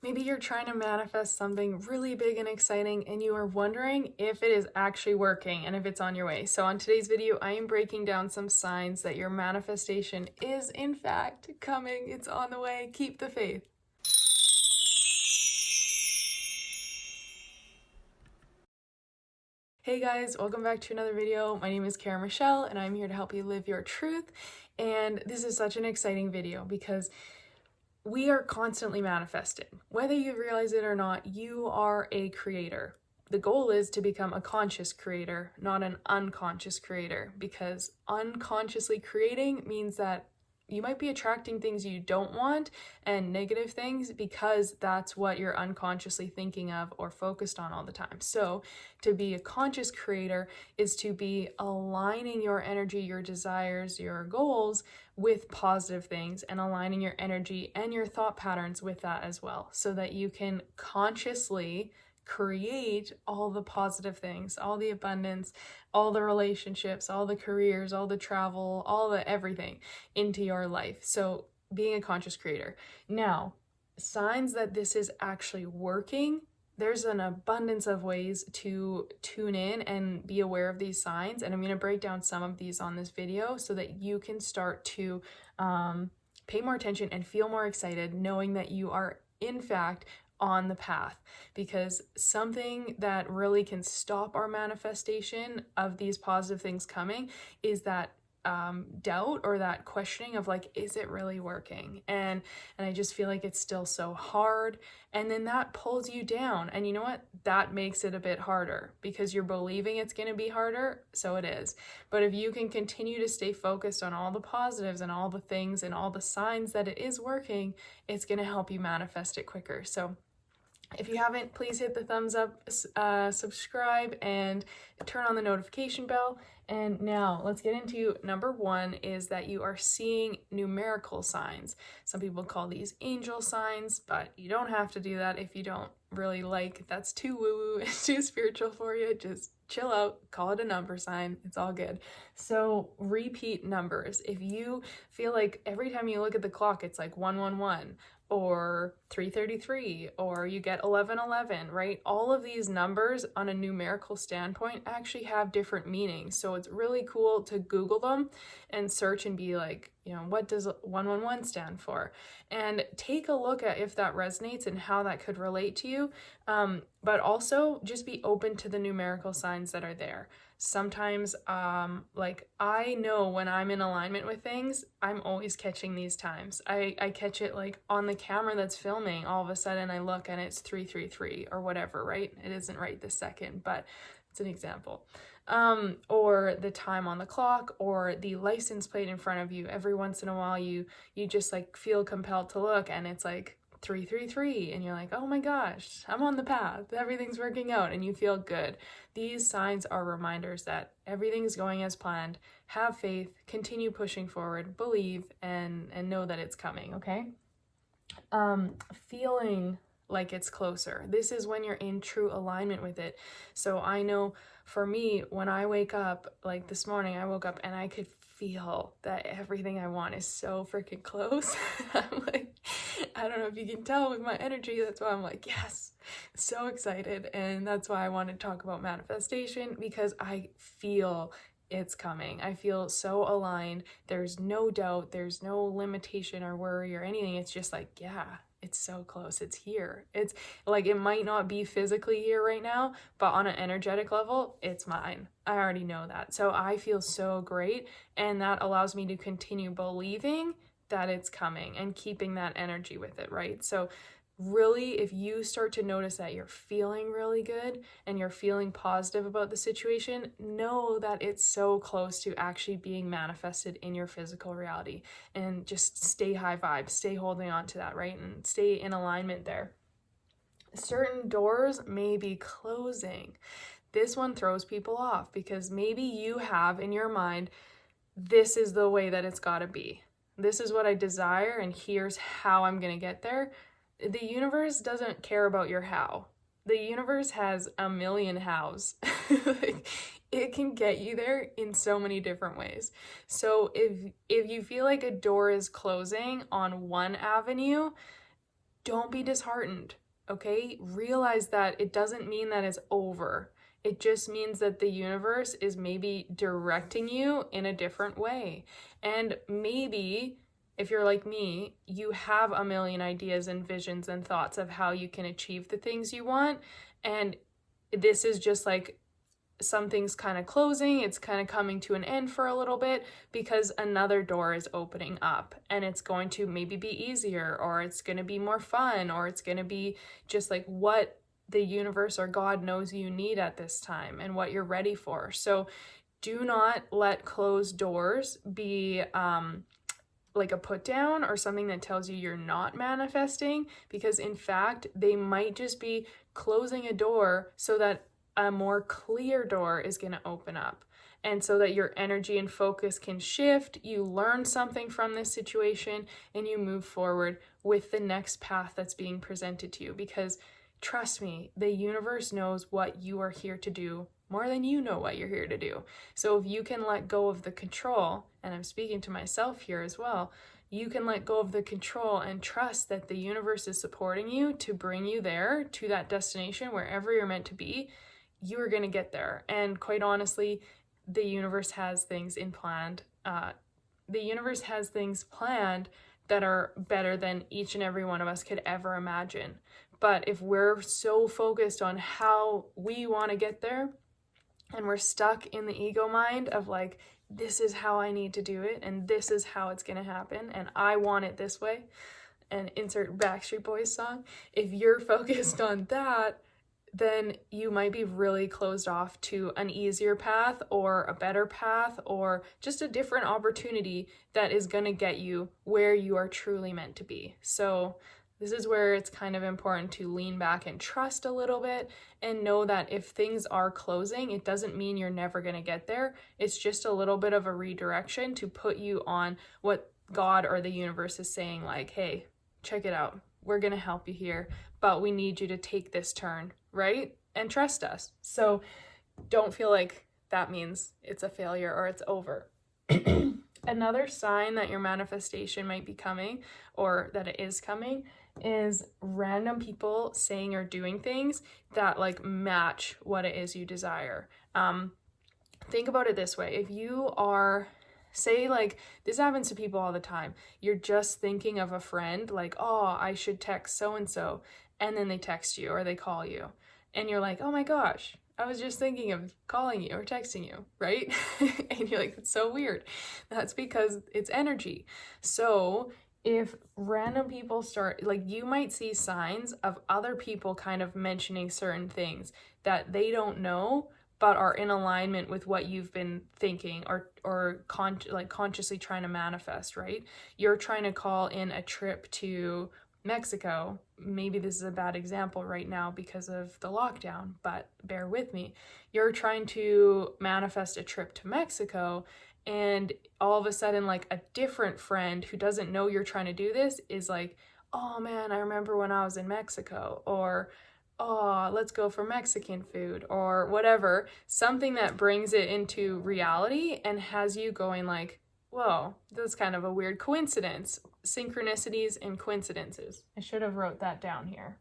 Maybe you're trying to manifest something really big and exciting and you are wondering if it is actually working and if it's on your way. So on today's video, I am breaking down some signs that your manifestation is in fact coming. It's on the way. Keep the faith. Hey guys, welcome back to another video. My name is Kara Michelle and I'm here to help you live your truth. And this is such an exciting video because we are constantly manifesting. Whether you realize it or not, you are a creator. The goal is to become a conscious creator, not an unconscious creator, because unconsciously creating means that you might be attracting things you don't want and negative things because that's what you're unconsciously thinking of or focused on all the time. So to be a conscious creator is to be aligning your energy, your desires, your goals with positive things and aligning your energy and your thought patterns with that as well, so that you can consciously create all the positive things, all the abundance, all the relationships, all the careers, all the travel, all the everything into your life. So being a conscious creator. Now, signs that this is actually working, there's an abundance of ways to tune in and be aware of these signs. And I'm going to break down some of these on this video so that you can start to pay more attention and feel more excited knowing that you are in fact on the path. Because something that really can stop our manifestation of these positive things coming is that doubt or that questioning of like, is it really working? And I just feel like it's still so hard. And then that pulls you down. And you know what? That makes it a bit harder because you're believing it's going to be harder. So it is. But if you can continue to stay focused on all the positives and all the things and all the signs that it is working, it's going to help you manifest it quicker. So if you haven't, please hit the thumbs up, subscribe, and turn on the notification bell. And now let's get into number one, is that you are seeing numerical signs. Some people call these angel signs, but you don't have to do that if you don't really like, that's too woo-woo, it's too spiritual for you. Just chill out, call it a number sign, it's all good. So repeat numbers. If you feel like every time you look at the clock, it's like 111, or 333, or you get 1111, right? All of these numbers on a numerical standpoint actually have different meanings. So it's really cool to Google them and search and be like, you know, what does 111 stand for? And take a look at if that resonates and how that could relate to you. But also just be open to the numerical signs that are there. Sometimes, like I know when I'm in alignment with things, I'm always catching these times. I catch it like on the camera that's filming, all of a sudden I look and it's 333 or whatever, right? It isn't right this second, but it's an example. Or the time on the clock or the license plate in front of you. Every once in a while you just like feel compelled to look and it's like 333 and you're like, oh my gosh, I'm on the path, everything's working out, and you feel good. These signs are reminders that everything's going as planned. Have faith, continue pushing forward, believe, and know that it's coming. Okay. Feeling like it's closer. This is when you're in true alignment with it. So I know for me, when I wake up, like this morning, I woke up and I could feel that everything I want is so freaking close. I'm like, I don't know if you can tell with my energy, that's why I'm like, yes, so excited. And that's why I want to talk about manifestation, because I feel it's coming. I feel so aligned. There's no doubt, there's no limitation or worry or anything. It's just like, yeah, it's so close. It's here. It's like, it might not be physically here right now, but on an energetic level, it's mine. I already know that. So I feel so great. And that allows me to continue believing that it's coming and keeping that energy with it, right? So really, if you start to notice that you're feeling really good and you're feeling positive about the situation, know that it's so close to actually being manifested in your physical reality. And just stay high vibe, stay holding on to that, right? And stay in alignment there. Certain doors may be closing. This one throws people off because maybe you have in your mind, this is the way that it's got to be. This is what I desire, and here's how I'm going to get there. The universe doesn't care about your how. The universe has a million hows. Like, it can get you there in so many different ways. So if you feel like a door is closing on one avenue, don't be disheartened, okay? Realize that it doesn't mean that it's over. It just means that the universe is maybe directing you in a different way. And maybe, if you're like me, you have a million ideas and visions and thoughts of how you can achieve the things you want. And this is just like something's kind of closing, it's kind of coming to an end for a little bit because another door is opening up, and it's going to maybe be easier, or it's going to be more fun, or it's going to be just like what the universe or God knows you need at this time and what you're ready for. So do not let closed doors be like a put down or something that tells you you're not manifesting, because in fact they might just be closing a door so that a more clear door is going to open up, and so that your energy and focus can shift, you learn something from this situation, and you move forward with the next path that's being presented to you. Because trust me, the universe knows what you are here to do more than you know what you're here to do. So if you can let go of the control, and I'm speaking to myself here as well, you can let go of the control and trust that the universe is supporting you to bring you there to that destination, wherever you're meant to be. You are going to get there. And quite honestly, the universe has things planned. The universe has things planned that are better than each and every one of us could ever imagine. But if we're so focused on how we want to get there, and we're stuck in the ego mind of like, this is how I need to do it, and this is how it's going to happen, and I want it this way, and insert Backstreet Boys song. If you're focused on that, then you might be really closed off to an easier path or a better path or just a different opportunity that is going to get you where you are truly meant to be. So this is where it's kind of important to lean back and trust a little bit and know that if things are closing, it doesn't mean you're never going to get there. It's just a little bit of a redirection to put you on what God or the universe is saying, like, hey, check it out. We're going to help you here, but we need you to take this turn, right? And trust us. So don't feel like that means it's a failure or it's over. Another sign that your manifestation might be coming, or that it is coming, is random people saying or doing things that like match what it is you desire. Think about it this way. If you are, say, like, this happens to people all the time. You're just thinking of a friend, like, oh, I should text so-and-so. And then they text you or they call you. And you're like, oh my gosh, I was just thinking of calling you or texting you, right? And you're like, it's so weird. That's because it's energy. So if random people start, like, you might see signs of other people kind of mentioning certain things that they don't know, but are in alignment with what you've been thinking or consciously trying to manifest, right? You're trying to call in a trip to Mexico. Maybe this is a bad example right now because of the lockdown, but bear with me. You're trying to manifest a trip to Mexico, and all of a sudden, like, a different friend who doesn't know you're trying to do this is like, oh man, I remember when I was in Mexico, or oh, let's go for Mexican food, or whatever. Something that brings it into reality and has you going like, whoa, that's kind of a weird coincidence. Synchronicities and coincidences. I should have wrote that down here.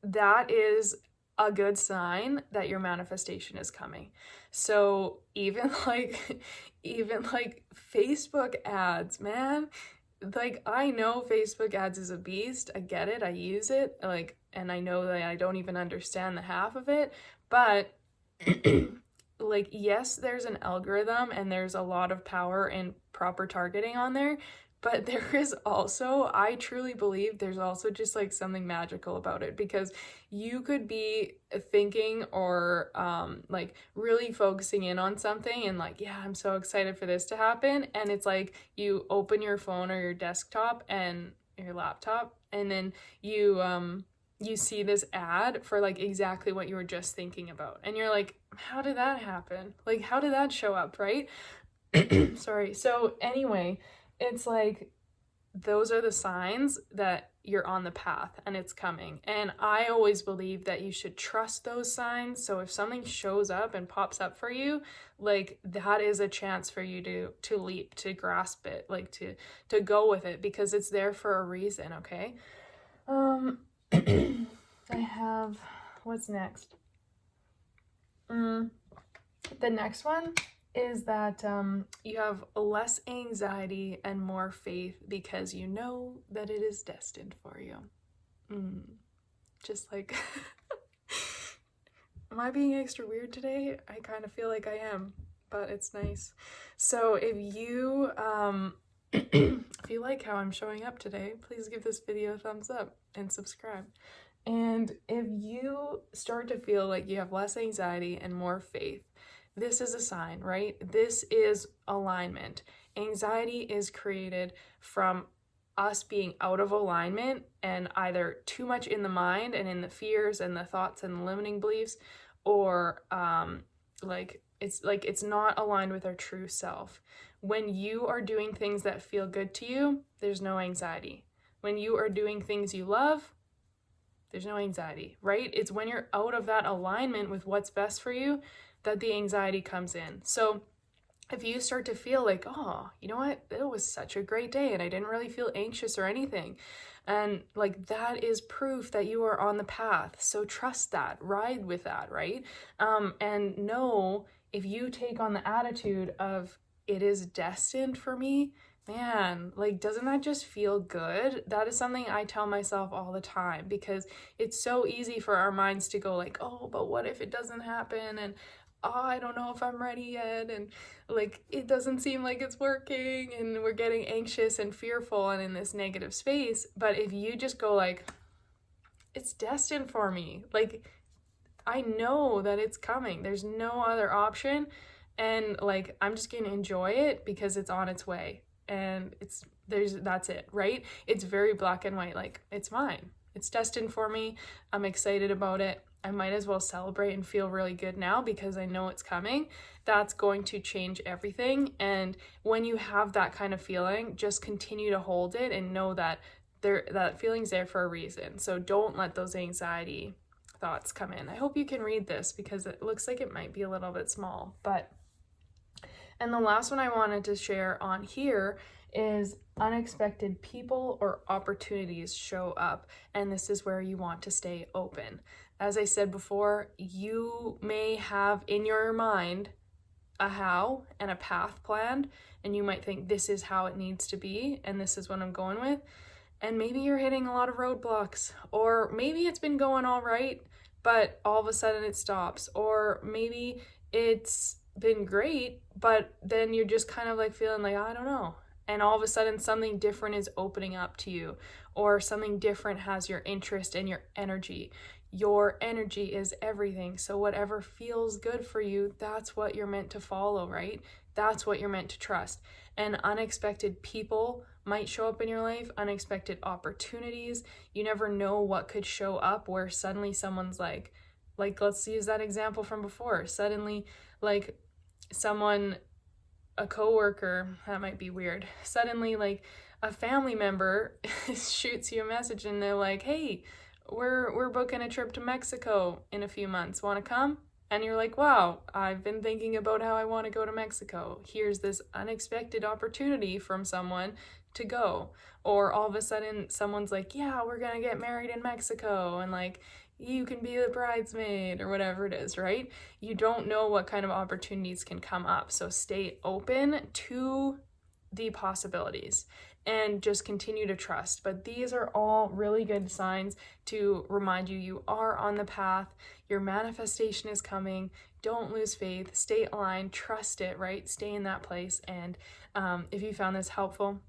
That is a good sign that your manifestation is coming. So even like Facebook ads, man, like, I know Facebook ads is a beast. I get it. I use it. Like, and I know that I don't even understand the half of it, but like, yes, there's an algorithm and there's a lot of power in proper targeting on there, but there is also, I truly believe there's also just like something magical about it, because you could be thinking or like really focusing in on something and like, yeah, I'm so excited for this to happen. And it's like you open your phone or your desktop and your laptop, and then you see this ad for like exactly what you were just thinking about. And you're like, how did that happen? Like, how did that show up, right? Sorry. So anyway, it's like those are the signs that you're on the path and it's coming. And I always believe that you should trust those signs. So if something shows up and pops up for you, like that is a chance for you to leap, to grasp it, like to go with it, because it's there for a reason. Okay. I have, what's next? The next one is that you have less anxiety and more faith because you know that it is destined for you. Just like, am I being extra weird today? I kind of feel like I am, but it's nice. So if you, if you like how I'm showing up today, please give this video a thumbs up and subscribe. And if you start to feel like you have less anxiety and more faith, this is a sign, right? This is alignment. Anxiety is created from us being out of alignment and either too much in the mind and in the fears and the thoughts and the limiting beliefs, or it's not aligned with our true self. When you are doing things that feel good to you, there's no anxiety. When you are doing things you love, there's no anxiety, right? It's when you're out of that alignment with what's best for you that the anxiety comes in. So if you start to feel like, oh, you know what, it was such a great day and I didn't really feel anxious or anything, and like that is proof that you are on the path. So trust that, ride with that, right? And know, if you take on the attitude of it is destined for me, man, like, doesn't that just feel good? That is something I tell myself all the time, because it's so easy for our minds to go like, oh, but what if it doesn't happen? And oh, I don't know if I'm ready yet. And like, it doesn't seem like it's working. And we're getting anxious and fearful and in this negative space. But if you just go like, it's destined for me. Like, I know that it's coming. There's no other option. And like, I'm just going to enjoy it because it's on its way. And that's it, right? It's very black and white. Like, it's mine. It's destined for me. I'm excited about it. I might as well celebrate and feel really good now because I know it's coming. That's going to change everything. And when you have that kind of feeling, just continue to hold it and know that that feeling's there for a reason. So don't let those anxiety thoughts come in. I hope you can read this because it looks like it might be a little bit small. And the last one I wanted to share on here is unexpected people or opportunities show up, and this is where you want to stay open. As I said before, you may have in your mind a how and a path planned, and you might think this is how it needs to be, and this is what I'm going with. And maybe you're hitting a lot of roadblocks, or maybe it's been going all right, but all of a sudden it stops, or maybe it's been great, but then you're just kind of like feeling like, I don't know. And all of a sudden something different is opening up to you, or something different has your interest and your energy. Your energy is everything. So whatever feels good for you, that's what you're meant to follow, right? That's what you're meant to trust. And unexpected people might show up in your life, unexpected opportunities. You never know what could show up where suddenly someone's like let's use that example from before. Suddenly, like, someone, a coworker, that might be weird. Suddenly, like, a family member shoots you a message and they're like, hey, we're booking a trip to Mexico in a few months. Want to come? And you're like, wow, I've been thinking about how I want to go to Mexico. Here's this unexpected opportunity from someone to go. Or all of a sudden someone's like, yeah, we're going to get married in Mexico. And like, you can be the bridesmaid or whatever it is, right? You don't know what kind of opportunities can come up. So stay open to the possibilities and just continue to trust. But these are all really good signs to remind you are on the path. Your manifestation is coming. Don't lose faith. Stay aligned. Trust it, right? Stay in that place. And if you found this helpful,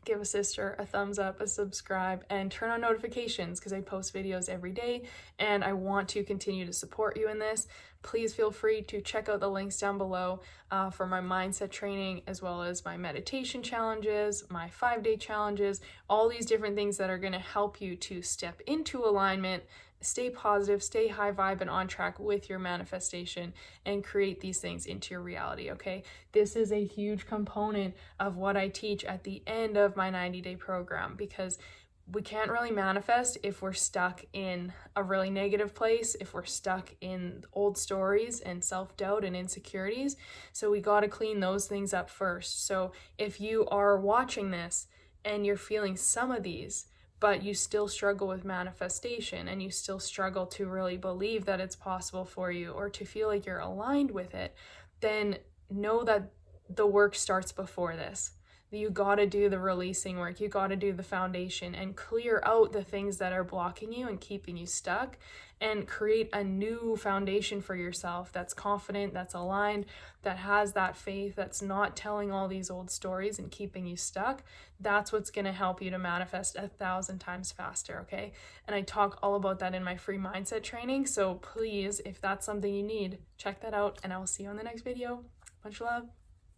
give a sister a thumbs up, a subscribe, and turn on notifications because I post videos every day and I want to continue to support you in this. Please feel free to check out the links down below for my mindset training, as well as my meditation challenges, my 5-day challenges, all these different things that are going to help you to step into alignment stay positive, stay high vibe and on track with your manifestation and create these things into your reality, okay? This is a huge component of what I teach at the end of my 90-day program, because we can't really manifest if we're stuck in a really negative place, if we're stuck in old stories and self-doubt and insecurities. So we got to clean those things up first. So if you are watching this and you're feeling some of these, but you still struggle with manifestation and you still struggle to really believe that it's possible for you or to feel like you're aligned with it, then know that the work starts before this. You got to do the releasing work. You got to do the foundation and clear out the things that are blocking you and keeping you stuck, and create a new foundation for yourself that's confident, that's aligned, that has that faith, that's not telling all these old stories and keeping you stuck. That's what's going to help you to manifest 1,000 times faster, okay? And I talk all about that in my free mindset training. So please, if that's something you need, check that out, and I will see you on the next video. Much love.